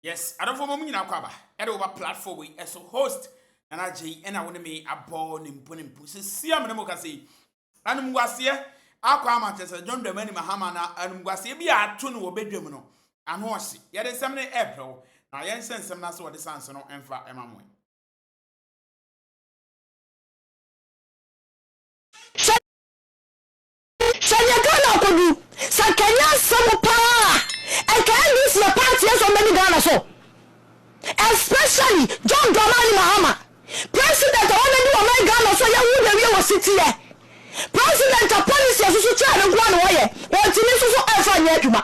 Yes, I don't for moment now, Kwaba. Edo over platform we as a host, and I J and I want to me a born in Punim Pussy. See, I'm going to say, and Mwasia, Aquama, John the Many Mahama, and Mwasia be a tune or bedroom, and horse. Yet is something April. I ain't sent some that's what the Sanson and for Emma. Sayagana Kodu, Sakanya Samopa, and can use your party so many Ghana so. Especially John Dramani Mahama, President of all Ghana, so you will sit here. President of policy as you try to go away, or to miss so ever.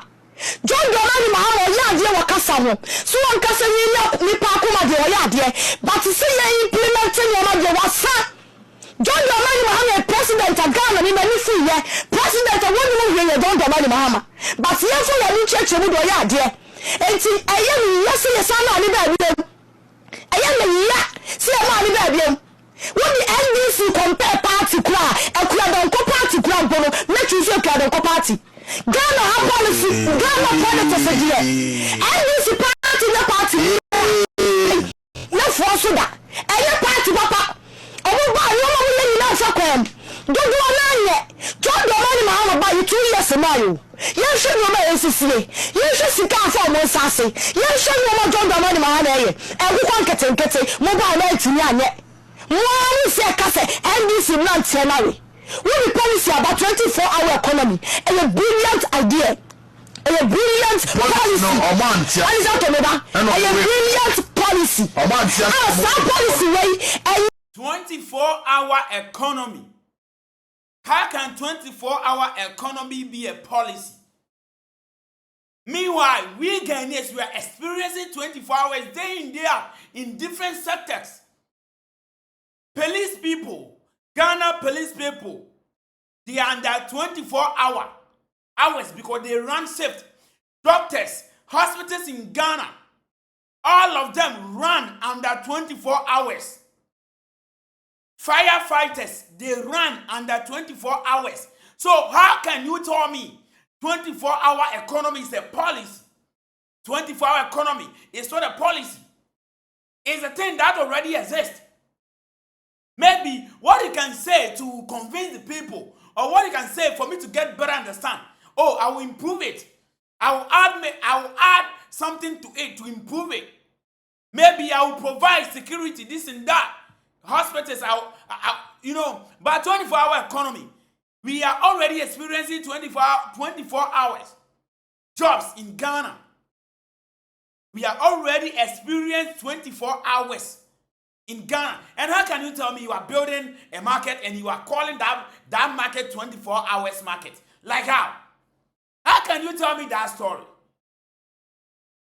John Dramani Mahama, Yadia Wakasamo, so I'm Cassandra, Nipakuma, Yadia, but to see you implementing your Wasa. John Dramani Mahama, President of Ghana, in the new year, President of one year, John Dramani Mahama, but yes, I need church with your idea. And see, I am yes, son of the baby. I am a see a man baby. When the NDC compare party cry, a crowd party crowd, make you say crowd party. Ghana have policy, Ghana politics again. NDC party, no party. No force that. Any party, papa. Don't go on yet. John Dramani Mahama buy you 2 years ago. You should know my SCA. You should see car for more sassy. You should know John Dramani Mahama. Everyone get mobile night in yet. One say cassette NDC not salary. We will policy about 24-hour economy and a brilliant idea. And a brilliant policy. What is that, and a brilliant policy. Some policy way 24-hour economy. How can 24-hour economy be a policy? Meanwhile, we Ghanaians, we are experiencing 24 hours day in, day out in different sectors. Police people, Ghana police people, they are under 24 hours because they run shift. Doctors, hospitals in Ghana, all of them run under 24 hours. Firefighters, they run under 24 hours. So how can you tell me 24-hour economy is a policy? 24-hour economy is not a policy. It's a thing that already exists. Maybe what you can say to convince the people, or what you can say for me to get better understand. Oh, I will improve it. I will add something to it to improve it. Maybe I will provide security, this and that. Hospitals are but 24-hour economy, we are already experiencing 24 hours jobs in Ghana. We are already experiencing 24 hours in Ghana. And how can you tell me you are building a market and you are calling that market 24 hours market? Like how? How can you tell me that story?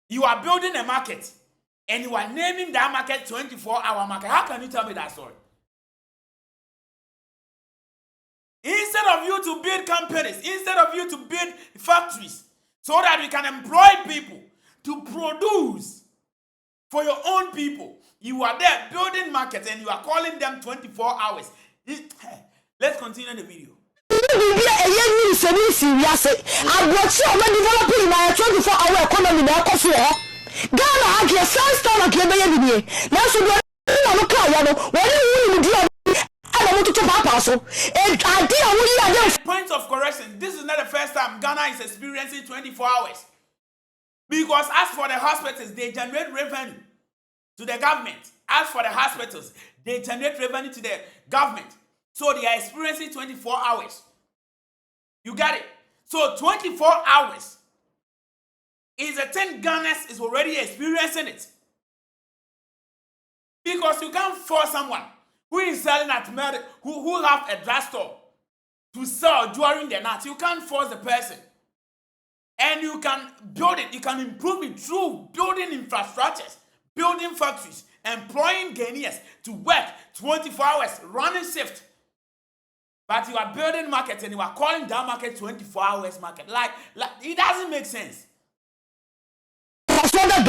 You are building a market and you are naming that market 24-hour market. How can you tell me that story? Instead of you to build companies, instead of you to build factories, so that we can employ people to produce for your own people, you are there building markets and you are calling them 24 hours. Let's continue the video. Ghana has a sunstone of Cleveland. Now, so point of correction, this is not the first time Ghana is experiencing 24 hours. Because as for the hospitals, they generate revenue to the government. As for the hospitals, they generate revenue to the government. So they are experiencing 24 hours. You got it? So 24 hours is a thing Ghana is already experiencing it. Because you can't force someone who is selling at medic, who have a drugstore to sell during the night. You can't force the person. And you can build it. You can improve it through building infrastructures, building factories, employing Ghanaians to work 24 hours, running shift. But you are building markets and you are calling that market 24 hours market. Like it doesn't make sense. You will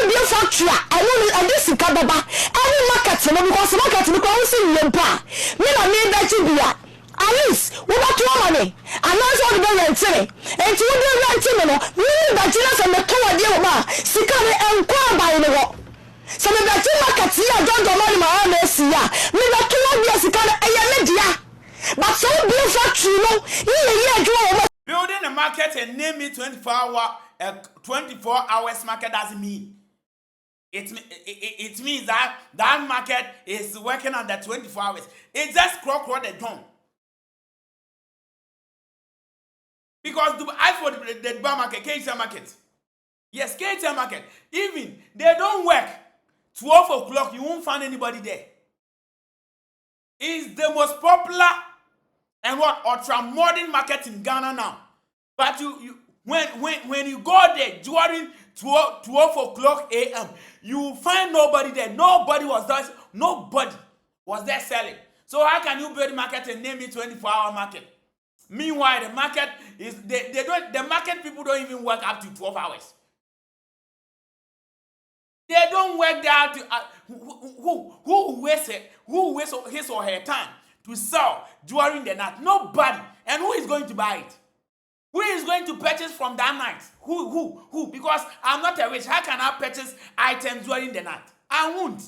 be a factory. I will this in Kababa. Any market, because market because see you pa. Me na me that you be. at least we got 2 money. And also the day and say, and to do that, we that Jesus and the 2 dear ma, Sikari and Kwa the walk. So the market here don't go money my own here. Me the 2 years Sikari a media. But so beautiful, you know, building a market and name it 24 hours market doesn't mean. It means that market is working under 24 hours. It's just clock the dawn. Because as for the bar market, KTM market, yes, KTM market, even they don't work 12 o'clock, you won't find anybody there. It's the most popular and ultra modern market in Ghana now. But when you go there during 12 o'clock a.m., you find nobody there. Nobody was there selling. So how can you build a market and name it 24-hour market? Meanwhile, the market is the market people don't even work up to 12 hours. They don't work there to who wastes his or her time to sell during the night? Nobody. And who is going to buy it? Who is going to purchase from that night? Who? Because I'm not a rich. How can I purchase items during the night? I won't.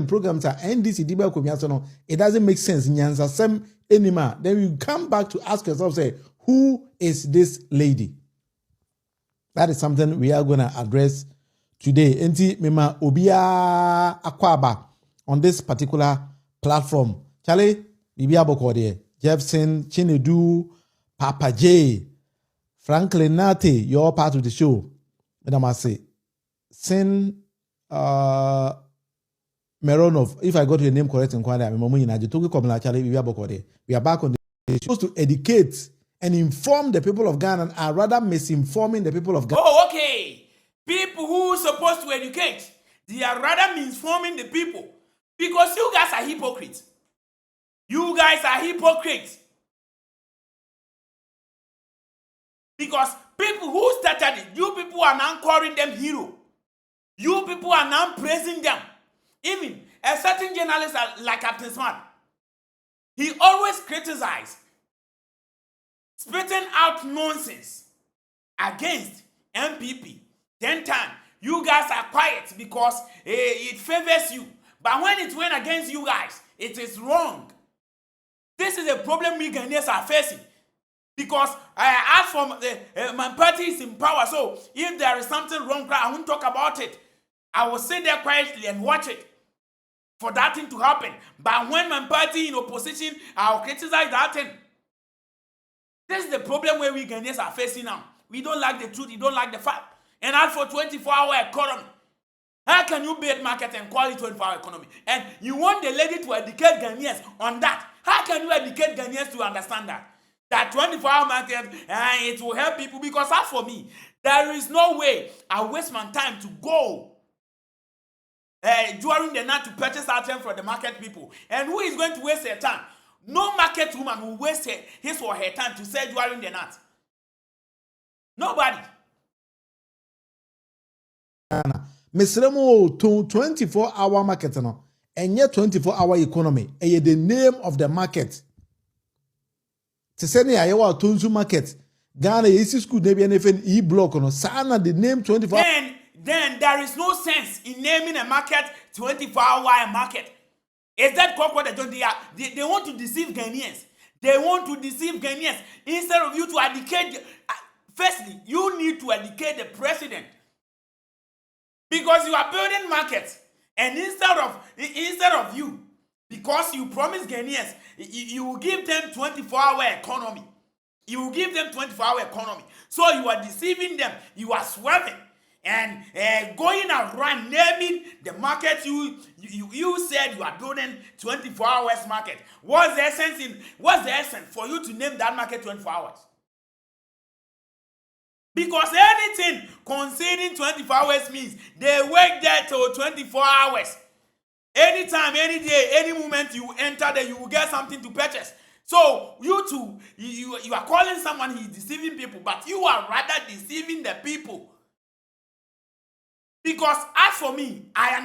Programs are NDC Diba Kumiasono. It doesn't make sense. Nyansa sem anymore. Then you come back to ask yourself, say, who is this lady? That is something we are going to address today. Enti mema obia akwaba on this particular platform. Charlie, Bibia Bokode, Jefferson, Chinedu, Papa J, Franklin Nate, you're part of the show. And I must say, Sin Meronov, if I got your name correct in Kwanda, I'm Charlie Bibia Bokode. We are back on the show to educate and inform the people of Ghana, and rather misinforming the people of Ghana. Oh, okay. People who are supposed to educate, they are rather misinforming the people. Because you guys are hypocrites. You guys are hypocrites. Because people who started it, you people are now calling them hero. You people are now praising them. Even a certain journalist like Captain Smart, he always criticizes, spitting out nonsense against MPP. Then time, you guys are quiet because it favors you. But when it went against you guys, it is wrong. This is a problem we Ghanaians are facing. Because as for my party is in power, so if there is something wrong, I won't talk about it. I will sit there quietly and watch it for that thing to happen. But when my party in opposition, I'll criticize that thing. This is the problem where we Ghanaians are facing now. We don't like the truth, we don't like the fact. And as for 24-hour economy, how can you build market and call it 24-hour economy? And you want the lady to educate Ghanaians on that. How can you educate Ghanaians to understand that? That 24-hour market, it will help people. Because as for me, there is no way I waste my time to go during the night to purchase items from the market people. And who is going to waste their time? No market woman will waste his or her time to sell during the night. Nobody. Misremo to 24-hour market no. And yet 24-hour economy. And the name of the market. To say Iowa Tunzu market. Ghana is school maybe anything e-block no. Sana the name 24. Then there is no sense in naming a market 24-hour market. Is that what they do? They want to deceive Ghanaians. They want to deceive Ghanaians. Instead of you to educate, firstly, you need to educate the president. Because you are building markets. And instead of you, because you promise Ghanaians, you will give them 24-hour economy. You will give them 24-hour economy. So you are deceiving them. You are swerving. And going around naming the market you said you are building 24 hours market. What's the essence for you to name that market 24 hours? Because anything conceding 24 hours means they work there till 24 hours. Anytime, any day, any moment you enter there, you will get something to purchase. So you too, you are calling someone he's deceiving people, but you are rather deceiving the people. Because as for me, I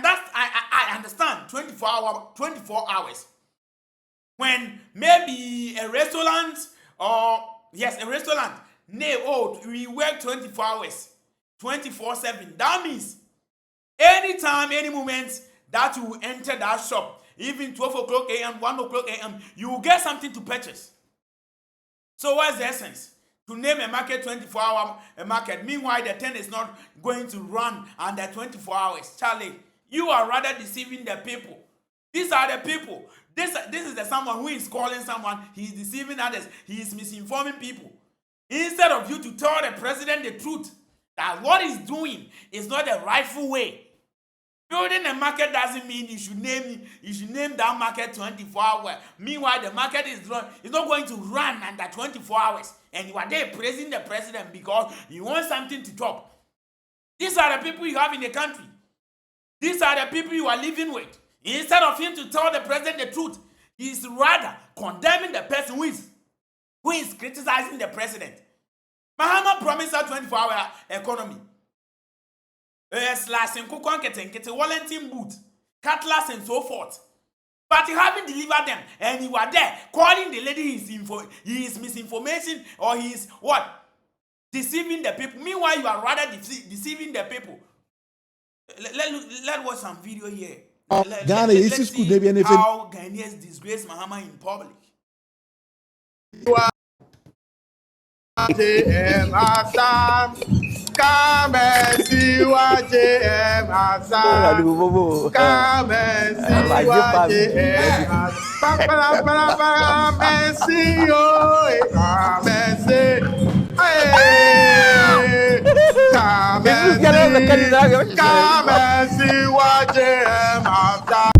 understand 24 hours. When maybe a restaurant a restaurant, we work 24 hours, 24/7. That means anytime, any moment that you enter that shop, even 12 o'clock a.m., 1 o'clock a.m., you will get something to purchase. So what's the essence? To name a market 24-hour market. Meanwhile, the 10 is not going to run under 24 hours. Charlie, you are rather deceiving the people. These are the people. This is the someone who is calling someone. He is deceiving others. He is misinforming people. Instead of you to tell the president the truth, that what he's doing is not the rightful way. Building a market doesn't mean you should name that market 24 hours. Meanwhile, the market is not going to run under 24 hours. And you are there praising the president because you want something to chop. These are the people you have in the country. These are the people you are living with. Instead of him to tell the president the truth, he is rather condemning the person who is criticizing the president. Mahama promised a 24-hour economy. Slicing, Wellington boot, cutlass, and so forth. But you haven't delivered them, and you are there calling the lady he is misinformation, or he is what? Deceiving the people. Meanwhile, you are rather deceiving the people. Let's watch some video here. Let's see how Ghanaians disgrace Mahama in public. JDM Assam, come and see what JDM Assam, come and see what JDM Assam, come and see you, come and see, come and see what JDM Assam.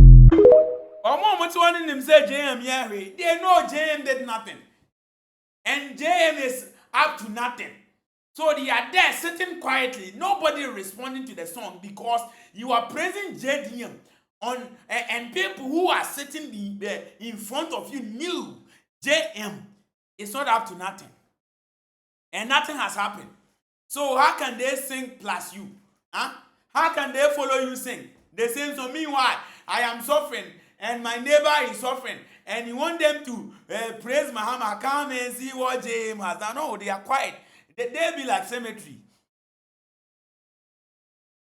They know JM did nothing. And JM is up to nothing. So they are there sitting quietly, nobody responding to the song because you are praising JDM and people who are sitting in front of you knew JM is not up to nothing. And nothing has happened. So how can they sing plus you? Huh? How can they follow you sing? They sing, so meanwhile, I am suffering and my neighbor is suffering. And you want them to praise Mahama, come and see what JM has done. No, they are quiet. They be like cemetery.